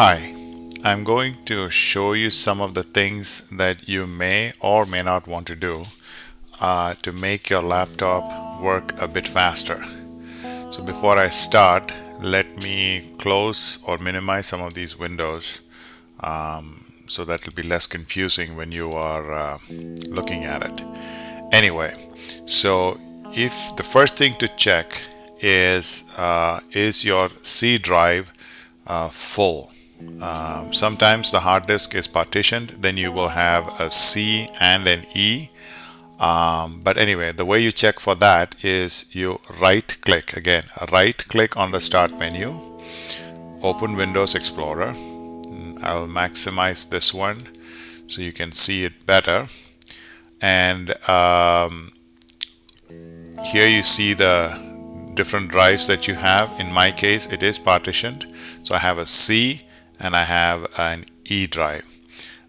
Hi, I'm going to show you some of the things that you may or may not want to do to make your laptop work a bit faster. So before I start, let me close or minimize some of these windows so that it'll be less confusing when you are looking at it. Anyway, so if the first thing to check is your C drive full? Sometimes the hard disk is partitioned, then you will have a C and an E. But anyway, the way you check for that is you right click on the start menu, open Windows Explorer. I'll maximize this one so you can see it better. And here you see the different drives that you have. In my case, it is partitioned. So I have a C and I have an E drive.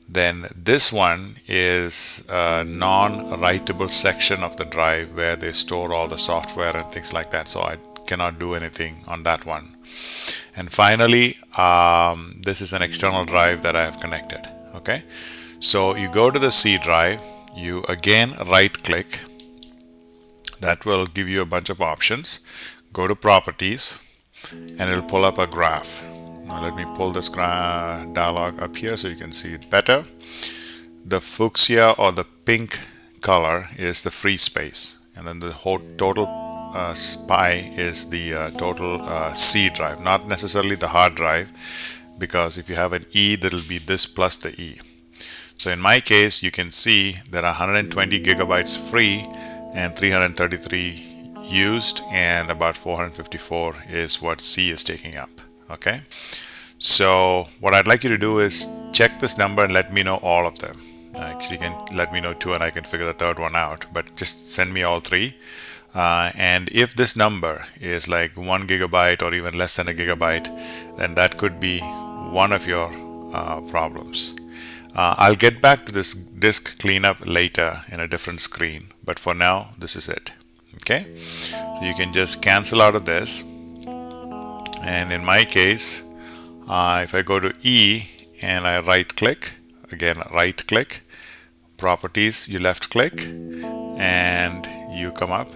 Then this one is a non-writable section of the drive where they store all the software and things like that. So I cannot do anything on that one. And finally, this is an external drive that I have connected. Okay, so you go to the C drive, you again right click. That will give you a bunch of options. Go to properties and it'll pull up a graph. Now let me pull this dialog up here so you can see it better. The fuchsia or the pink color is the free space, and then the whole total pie is the total C drive, not necessarily the hard drive, because if you have an E, that'll be this plus the E. So in my case, you can see there are 120 gigabytes free and 333 used, and about 454 is what C is taking up. Okay, so what I'd like you to do is check this number and let me know all of them. Actually, you can let me know two and I can figure the third one out, but just send me all three. And if this number is like 1 gigabyte or even less than a gigabyte, then that could be one of your problems. I'll get back to this disk cleanup later in a different screen, but for now, this is it. Okay, so you can just cancel out of this. And in my case, if I go to E and I right click, again right click, properties, you left click, and you come up.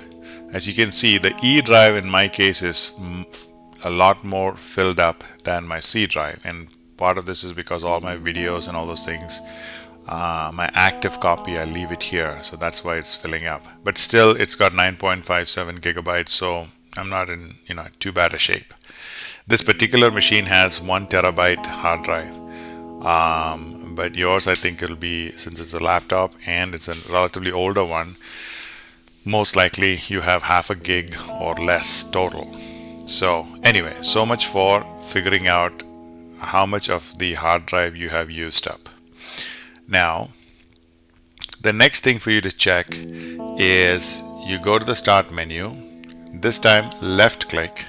As you can see, the E drive in my case is a lot more filled up than my C drive, and part of this is because all my videos and all those things, my active copy, I leave it here, so that's why it's filling up. But still, it's got 9.57 gigabytes, so I'm not in too bad a shape. This particular machine has 1 terabyte hard drive, but yours, I think it'll be, since it's a laptop and it's a relatively older one, most likely you have half a gig or less total. So anyway, so much for figuring out how much of the hard drive you have used up. Now, the next thing for you to check is you go to the start menu, this time left click,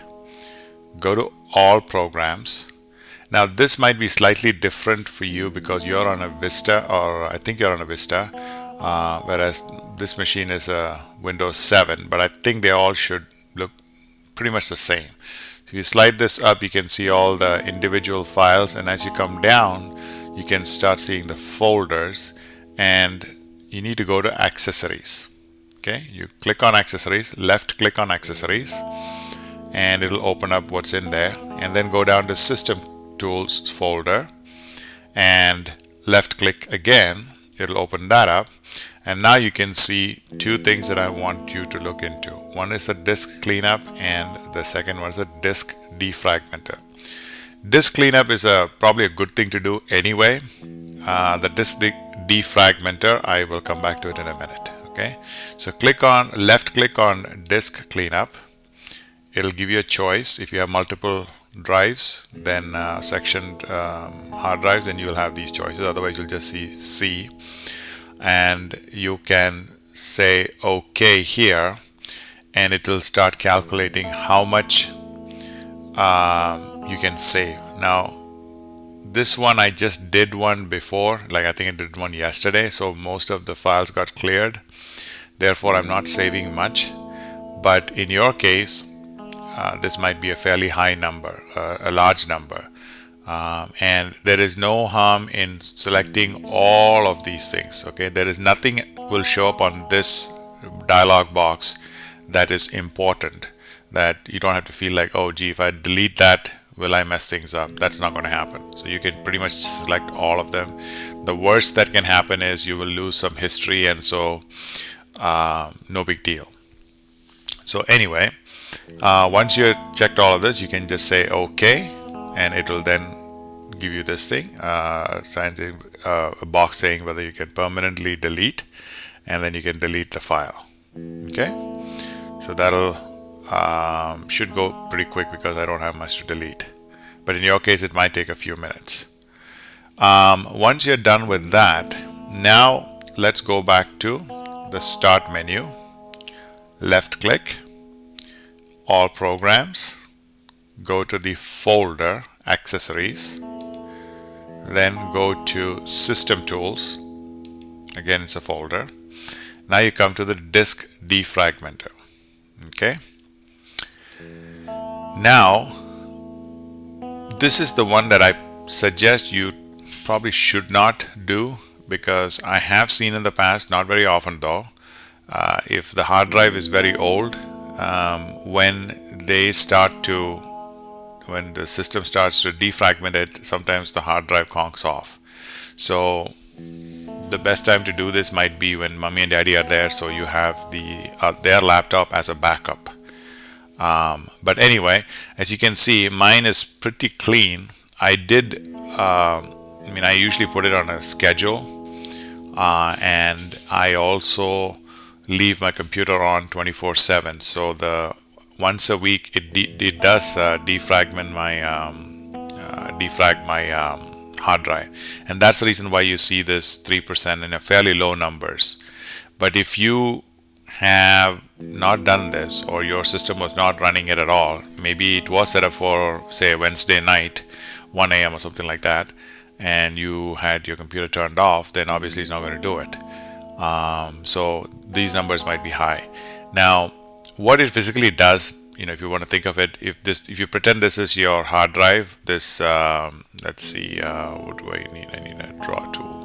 go to all programs. Now this might be slightly different for you because you're on a Vista, or I think you're on a Vista, whereas this machine is a Windows 7, but I think they all should look pretty much the same. If you slide this up, you can see all the individual files, and as you come down, you can start seeing the folders, and you need to go to accessories. Okay, you click on accessories, left click on accessories, and it'll open up what's in there, and then go down to system tools folder and left click again, it'll open that up, and now you can see two things that I want you to look into. One is the disk cleanup, and the second one is a disk defragmenter. Disk cleanup is probably a good thing to do anyway. The disk defragmenter, I will come back to it in a minute. Okay, so left click on disk cleanup. It'll give you a choice. If you have multiple drives, then sectioned hard drives, then you'll have these choices. Otherwise, you'll just see C, and you can say OK here, and it will start calculating how much you can save. Now, this one I just did one before, like I think I did one yesterday, so most of the files got cleared. Therefore, I'm not saving much. But in your case, this might be a fairly high number, a large number. And there is no harm in selecting all of these things. Okay, there is nothing will show up on this dialog box that is important, that you don't have to feel like, oh gee, if I delete that, will I mess things up? That's not going to happen. So you can pretty much select all of them. The worst that can happen is you will lose some history, and so no big deal. So anyway, once you checked all of this, you can just say OK, and it will then give you this thing, a box saying whether you can permanently delete, and then you can delete the file. Okay, so that'll should go pretty quick because I don't have much to delete, but in your case it might take a few minutes. Once you're done with that, now let's go back to the start menu, left click, all programs, go to the folder accessories, then go to system tools. Again, it's a folder. Now you come to the disk defragmenter. Okay, now this is the one that I suggest you probably should not do, because I have seen in the past, not very often though, if the hard drive is very old, when the system starts to defragment it, sometimes the hard drive conks off. So the best time to do this might be when mommy and daddy are there, so you have their laptop as a backup. But anyway, as you can see, mine is pretty clean. I usually put it on a schedule, and I also leave my computer on 24/7. So once a week it does defrag my hard drive, and that's the reason why you see this 3% in a fairly low numbers. But if you have not done this, or your system was not running it at all, maybe it was set up for, say, Wednesday night 1 a.m. or something like that, and you had your computer turned off, then obviously it's not going to do it. So these numbers might be high. Now what it physically does, if you want to think of it, if you pretend this is your hard drive, this let's see, what do I need? I need a draw tool.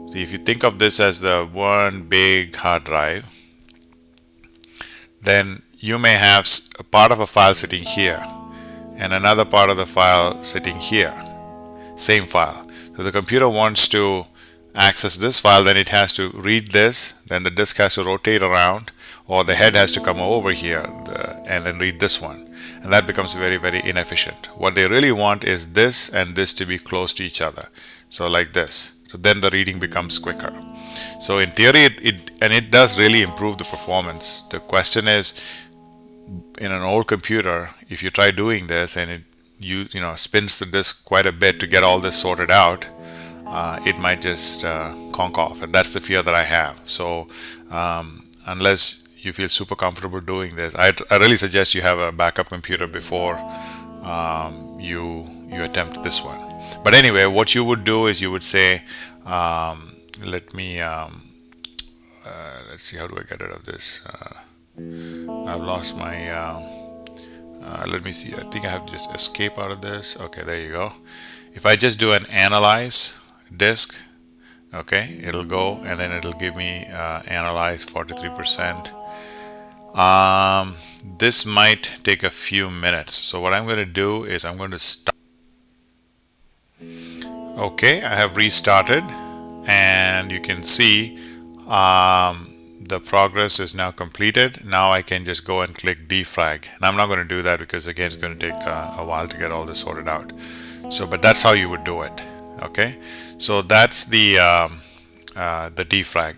See, if you think of this as the one big hard drive, then you may have a part of a file sitting here and another part of the file sitting here, same file. So the computer wants to access this file, then it has to read this, then the disk has to rotate around, or the head has to come over here and then read this one, and that becomes very, very inefficient. What they really want is this and this to be close to each other, so like this. So then the reading becomes quicker. So in theory, it does really improve the performance. The question is, in an old computer, if you try doing this and it spins the disk quite a bit to get all this sorted out, it might just conk off, and that's the fear that I have. So unless you feel super comfortable doing this, I really suggest you have a backup computer before you attempt this one. But anyway, what you would do is you would say, let's see, how do I get rid of this? I've lost my let me see, I think I have to just escape out of this. Okay, there you go. If I just do an analyze disk, okay, it'll go and then it'll give me analyze 43%. This might take a few minutes, so what I'm going to do is I'm going to stop. Okay, I have restarted, and you can see the progress is now completed. Now I can just go and click defrag, and I'm not going to do that because again it's going to take a while to get all this sorted out. So but that's how you would do it. Okay, so that's the defrag.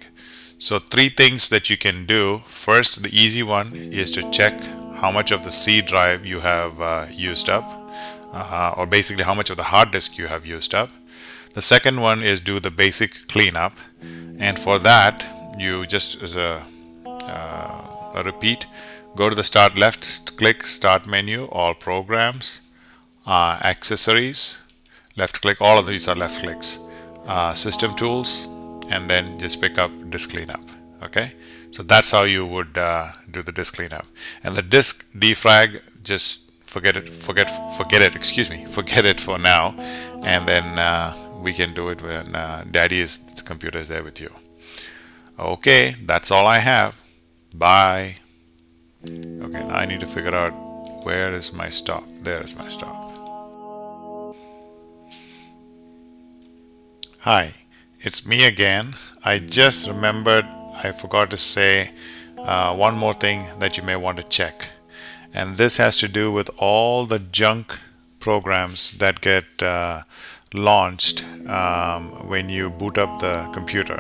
So three things that you can do. First, the easy one is to check how much of the C drive you have used up, or basically how much of the hard disk you have used up. The second one is do the basic cleanup, and for that you just, as a repeat, go to the left click start menu, all programs, accessories, left click, all of these are left clicks, system tools, and then just pick up disk cleanup. Okay, so that's how you would do the disk cleanup. And the disk defrag, just forget it, excuse me, forget it for now, and then we can do it when the computer is there with you. Okay, that's all I have. Bye. Okay, now I need to figure out where is my stop. There is my stop. Hi, it's me again. I just remembered I forgot to say one more thing that you may want to check. And this has to do with all the junk programs that get launched when you boot up the computer.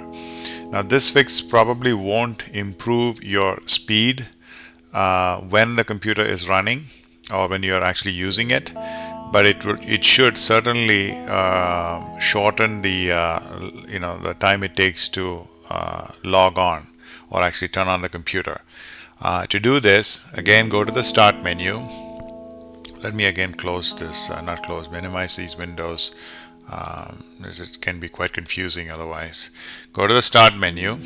Now, this fix probably won't improve your speed when the computer is running or when you're actually using it, but it should certainly shorten the time it takes to log on or actually turn on the computer. To do this, again, go to the Start menu. Let me again close this, minimize these windows, as it can be quite confusing otherwise. Go to the Start menu,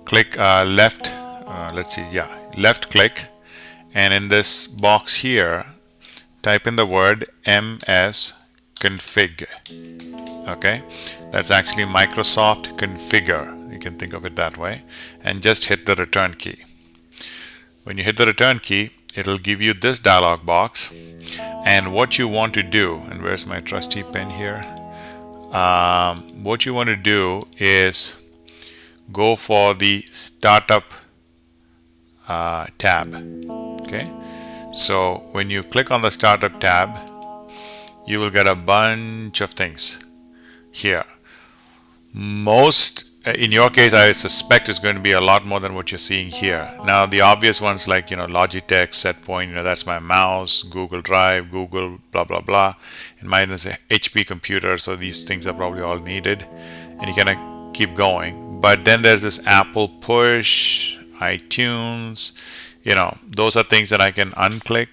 click left, left click, and in this box here, type in the word ms config. Okay, that's actually Microsoft Configure. You can think of it that way, and just hit the return key. When you hit the return key, it'll give you this dialog box, and what you want to do, and where's my trusty pen here? What you want to do is go for the startup tab. Okay, so when you click on the startup tab, you will get a bunch of things here. Most, in your case, I suspect is going to be a lot more than what you're seeing here. Now, the obvious ones like, Logitech, Setpoint, that's my mouse, Google Drive, Google, blah, blah, blah. And mine is a HP computer, so these things are probably all needed. And you kind of keep going. But then there's this Apple Push, iTunes, those are things that I can unclick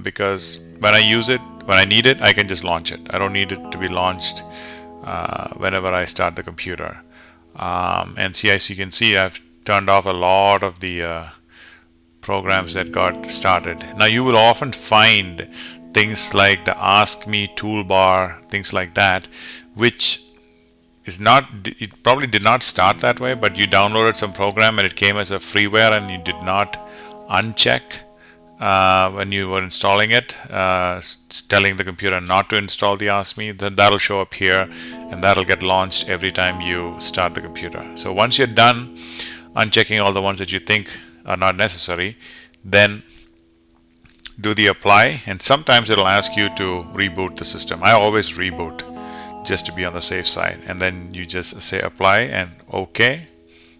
because when I use it, when I need it, I can just launch it. I don't need it to be launched whenever I start the computer. And see, as you can see, I've turned off a lot of the programs that got started. Now, you will often find things like the Ask Me toolbar, things like that, which is not, it probably did not start that way, but you downloaded some program and it came as a freeware and you did not uncheck when you were installing it, telling the computer not to install the Ask Me, then that'll show up here and that'll get launched every time you start the computer. So once you're done unchecking all the ones that you think are not necessary, then do the apply, and sometimes it'll ask you to reboot the system. I always reboot just to be on the safe side, and then you just say apply and OK,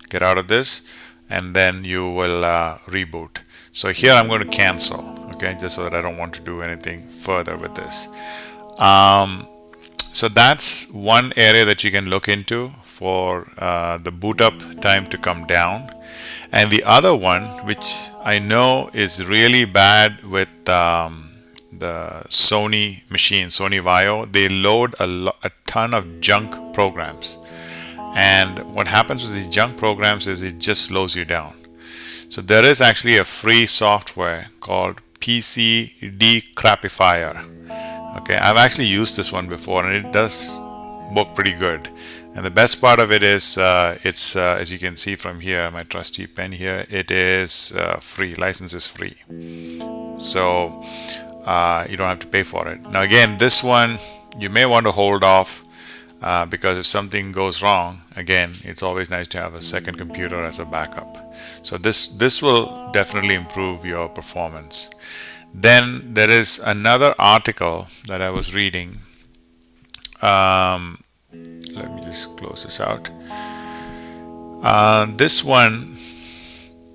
get out of this, and then you will reboot. So here I'm going to cancel, okay, just so that I don't want to do anything further with this. So that's one area that you can look into for the boot up time to come down. And the other one, which I know is really bad with the Sony machine, Sony Vaio, they load a ton of junk programs. And what happens with these junk programs is it just slows you down. So there is actually a free software called PC Decrapifier. Okay, I've actually used this one before and it does work pretty good. And the best part of it is it's as you can see from here, my trusty pen here, it is free, license is free. So you don't have to pay for it. Now again, this one you may want to hold off because if something goes wrong, again, it's always nice to have a second computer as a backup. So this will definitely improve your performance. Then there is another article that I was reading. Let me just close this out. This one,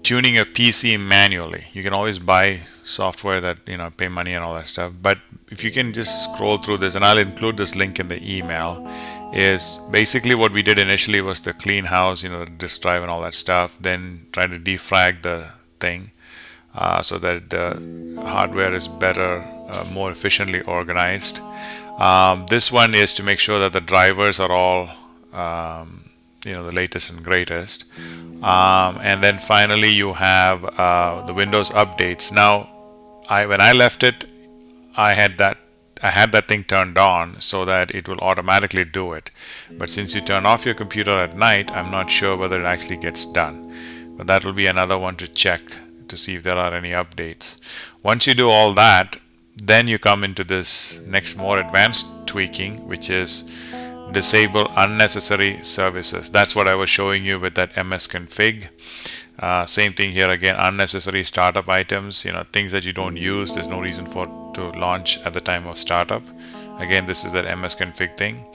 tuning a PC manually. You can always buy software that, pay money and all that stuff. But if you can just scroll through this, and I'll include this link in the email, is basically what we did initially was the clean house, the disk drive and all that stuff, then try to defrag the thing so that the hardware is better, more efficiently organized. This one is to make sure that the drivers are all the latest and greatest, and then finally you have the Windows updates. Now when I left it, I had that thing turned on so that it will automatically do it. But since you turn off your computer at night, I'm not sure whether it actually gets done. But that will be another one to check to see if there are any updates. Once you do all that, then you come into this next more advanced tweaking, which is disable unnecessary services. That's what I was showing you with that msconfig. Same thing here again, unnecessary startup items, things that you don't use, there's no reason to launch at the time of startup. Again, this is that msconfig thing.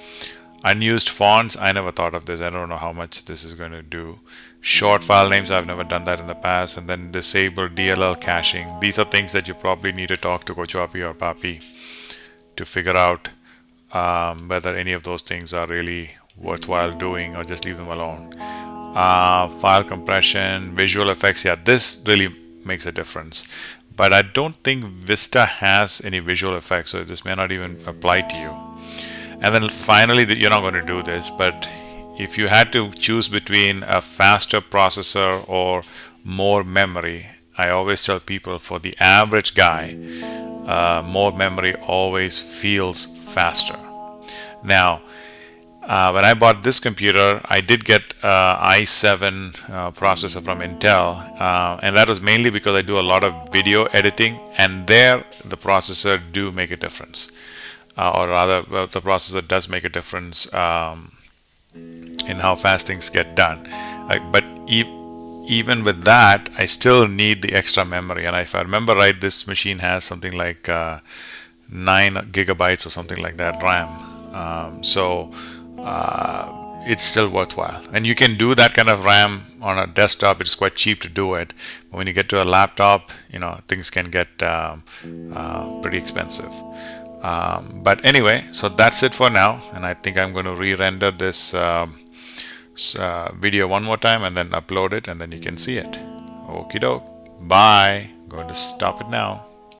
Unused fonts, I never thought of this. I don't know how much this is going to do. Short file names, I've never done that in the past. And then disable DLL caching. These are things that you probably need to talk to Kochwapi or Papi to figure out whether any of those things are really worthwhile doing or just leave them alone. File compression, visual effects, yeah, this really makes a difference. But I don't think Vista has any visual effects, so this may not even apply to you. And then finally, you're not going to do this, but if you had to choose between a faster processor or more memory, I always tell people for the average guy, more memory always feels faster. Now, when I bought this computer, I did get i7 processor from Intel, and that was mainly because I do a lot of video editing, and there the processor do make a difference. Or rather, the processor does make a difference in how fast things get done. But even with that, I still need the extra memory. And if I remember right, this machine has something like 9 gigabytes or something like that RAM. So it's still worthwhile. And you can do that kind of RAM on a desktop. It's quite cheap to do it. But when you get to a laptop, things can get pretty expensive. But anyway, so that's it for now, and I think I'm going to re-render this video one more time and then upload it, and then you can see it. Okie doke. Bye. Going to stop it now.